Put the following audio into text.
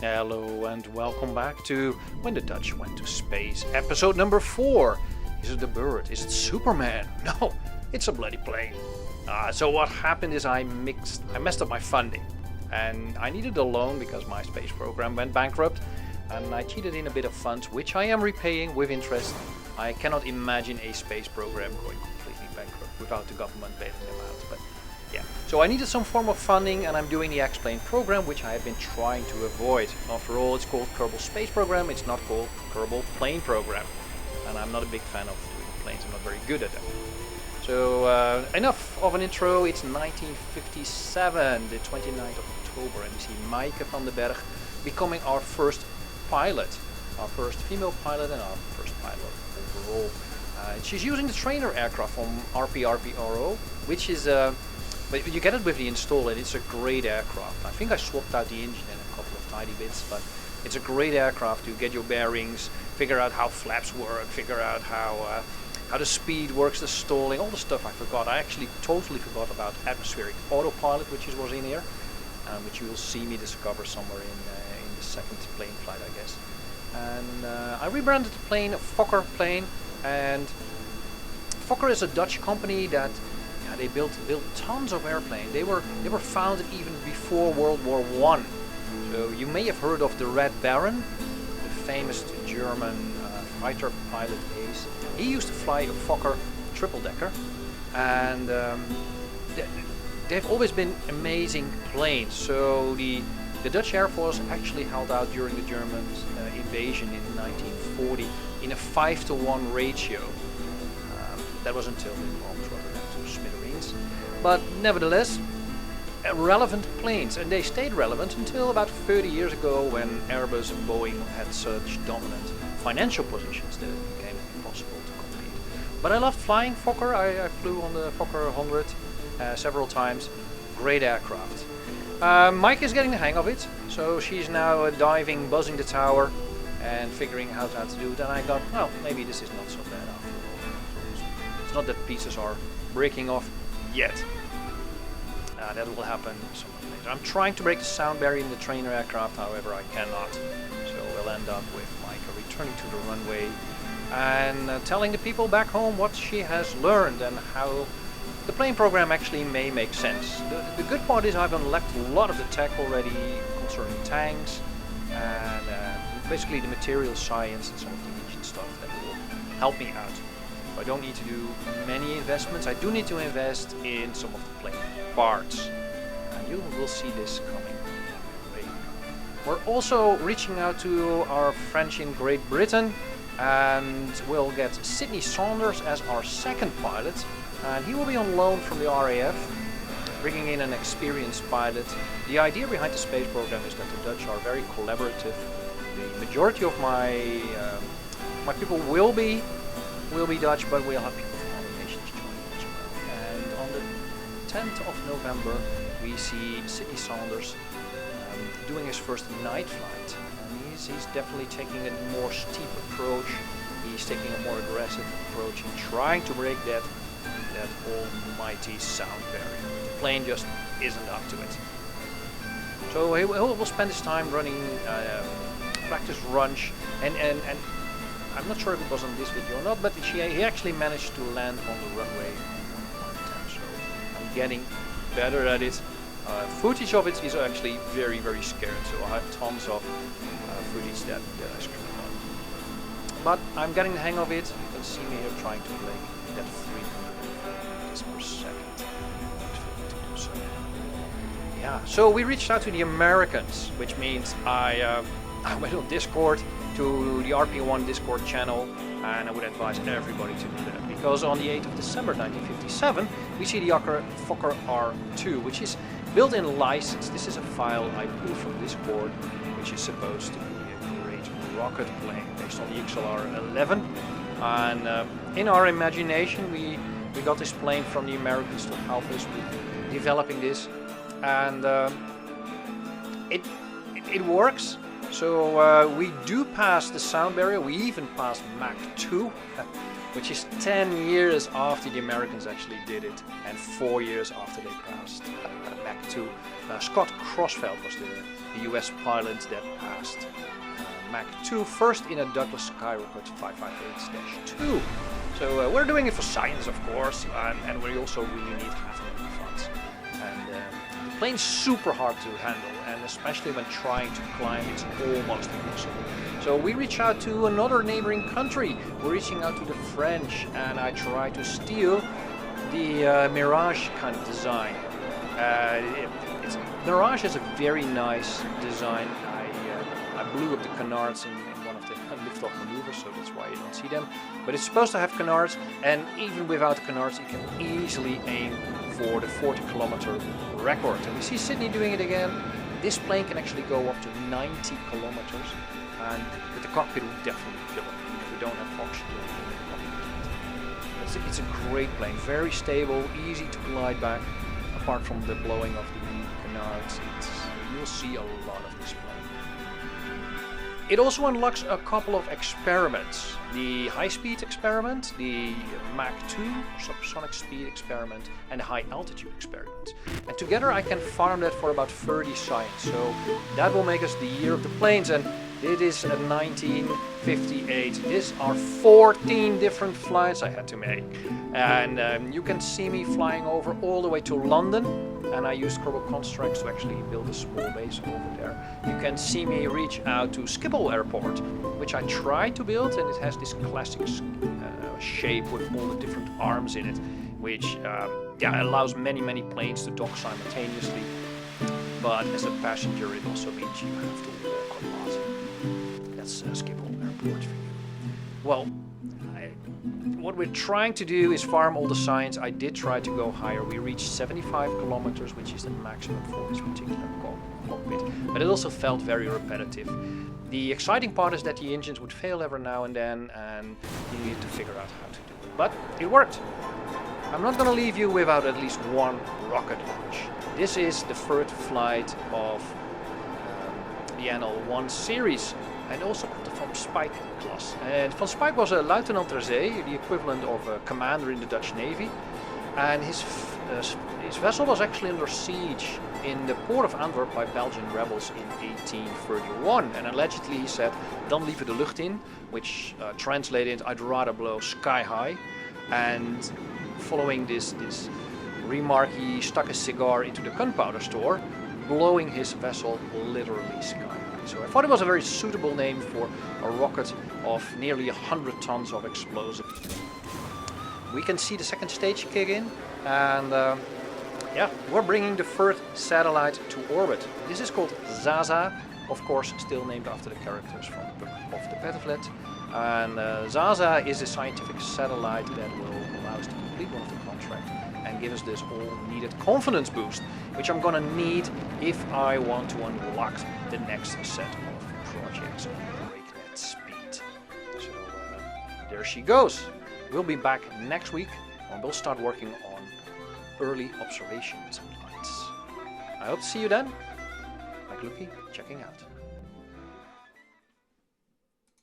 Hello and welcome back to When the Dutch Went to Space, episode number 4. Is it the bird? Is it Superman? No, it's a bloody plane. So what happened is I messed up my funding, and I needed a loan because my space program went bankrupt, and I cheated in a bit of funds, which I am repaying with interest. I cannot imagine a space program going completely bankrupt without the government bailing them out. But yeah, so I needed some form of funding, and I'm doing the X-Plane program, which I have been trying to avoid. After all, it's called Kerbal Space Program, it's not called Kerbal Plane Program. And I'm not a big fan of doing planes, I'm not very good at them. So enough of an intro. It's 1957, the 29th of October, and we see Maaike van den Berg becoming our first pilot. Our first female pilot and our first pilot overall. She's using the trainer aircraft from RP-1, which is but you get it with the installer. It's a great aircraft. I think I swapped out the engine and a couple of tiny bits, but it's a great aircraft to get your bearings, figure out how flaps work, figure out how the speed works, the stalling, all the stuff I forgot. I actually totally forgot about atmospheric autopilot, which was in here, which you will see me discover somewhere in the second plane flight, I guess. And I rebranded the plane a Fokker plane, and Fokker is a Dutch company that they built tons of airplanes. They were founded even before World War I. So you may have heard of the Red Baron, the famous German fighter pilot ace. He used to fly a Fokker triple-decker, and they've always been amazing planes. So the Dutch Air Force actually held out during the German invasion in 1940 in a 5-to-1 ratio. That was until the bombs were to smithereens. But nevertheless, relevant planes, and they stayed relevant until about 30 years ago, when Airbus and Boeing had such dominant financial positions that it became impossible to compete. But I loved flying Fokker. I flew on the Fokker 100 several times. Great aircraft. Maaike is getting the hang of it, so she's now diving, buzzing the tower, and figuring out how to do it. And I thought, well, maybe this is not so bad after all. It's not that pieces are breaking off yet. That will happen somewhat later. I'm trying to break the sound barrier in the trainer aircraft, however I cannot. So we'll end up with Maaike returning to the runway and telling the people back home what she has learned and how the plane program actually may make sense. The good part is I've unlocked a lot of the tech already concerning tanks and basically the material science and some of the engine stuff that will help me out. I don't need to do many investments. I do need to invest in some of the plane parts, and you will see this coming your way. We're also reaching out to our friends in Great Britain, and we'll get Sydney Saunders as our second pilot, and he will be on loan from the RAF, bringing in an experienced pilot. The idea behind the space program is that the Dutch are very collaborative. The majority of my people will be Dutch, but we'll have people from other nations joining as well. And on the 10th of November, we see Sydney Saunders doing his first night flight. And he's definitely taking a more steep approach. He's taking a more aggressive approach in trying to break that almighty sound barrier. The plane just isn't up to it. So he will spend his time running practice runs, and I'm not sure if it was on this video or not, but he actually managed to land on the runway one time, so I'm getting better at it. Footage of it is actually very, very scary, so I have tons of footage that I screwed on. But I'm getting the hang of it. You can see me here trying to break that 300 meters per second. Yeah, so we reached out to the Americans, which means I went on Discord to the RP-1 Discord channel, and I would advise everybody to do that, because on the 8th of December 1957 we see the Fokker R2, which is built in license. This is a file I pulled from Discord, which is supposed to be a great rocket plane based on the XLR-11, and in our imagination we got this plane from the Americans to help us with developing this, and it works. So we do pass the sound barrier. We even passed Mach 2, which is 10 years after the Americans actually did it, and 4 years after they passed Mach 2. Scott Crossfeld was the US pilot that passed Mach 2 first in a Douglas Skyrocket 558-2. So we're doing it for science, of course, and we also really need half a million funds. And the plane's super hard to handle, and especially when trying to climb, it's almost impossible. So we reach out to another neighboring country. We're reaching out to the French, and I try to steal the Mirage kind of design. Mirage is a very nice design. I blew up the canards in one of the lift-off maneuvers, so that's why you don't see them. But it's supposed to have canards, and even without the canards, you can easily aim for the 40-kilometer record. And we see Sydney doing it again. This plane can actually go up to 90 kilometers, and with the cockpit, we definitely kill it if we don't have oxygen in the cockpit. It's a great plane, very stable, easy to glide back. Apart from the blowing of the canards, you'll see a lot of this plane. It also unlocks a couple of experiments. The high-speed experiment, the Mach 2 subsonic speed experiment, and the high-altitude experiment. And together I can farm that for about 30 science. So that will make us the year of the planes. And it is 1958. These are 14 different flights I had to make. And you can see me flying over all the way to London. And I used Kerbal Constructs to actually build a small base over there. You can see me reach out to Schiphol Airport, which I tried to build, and it has this classic shape with all the different arms in it, which allows many planes to dock simultaneously. But as a passenger, it also means you have to walk a lot. That's Schiphol Airport for you. Well, what we're trying to do is farm all the science. I did try to go higher. We reached 75 kilometers, which is the maximum for this particular cockpit. But it also felt very repetitive. The exciting part is that the engines would fail every now and then, and you needed to figure out how to do it. But it worked. I'm not going to leave you without at least one rocket launch. This is the third flight of the NL1 series, and also called the Van Speijk class. And Van Speijk was a Lieutenant ter Zee, the equivalent of a commander in the Dutch Navy. And his vessel was actually under siege in the port of Antwerp by Belgian rebels in 1831. And allegedly he said, "Dan liever de lucht in," which translated, "I'd rather blow sky high." And following this remark, he stuck a cigar into the gunpowder store, blowing his vessel literally sky high. So I thought it was a very suitable name for a rocket of nearly 100 tons of explosive. We can see the second stage kick in, and we're bringing the third satellite to orbit. This is called Zaza, of course still named after the characters from the book of the pamphlet. And Zaza is a scientific satellite that will allow us to complete one of the contracts and give us this all needed confidence boost, which I'm gonna need if I want to unlock the next set of projects on breakneck speed. So there she goes. We'll be back next week when we'll start working on early observation satellites. I hope to see you then. Mike Lucky, checking out.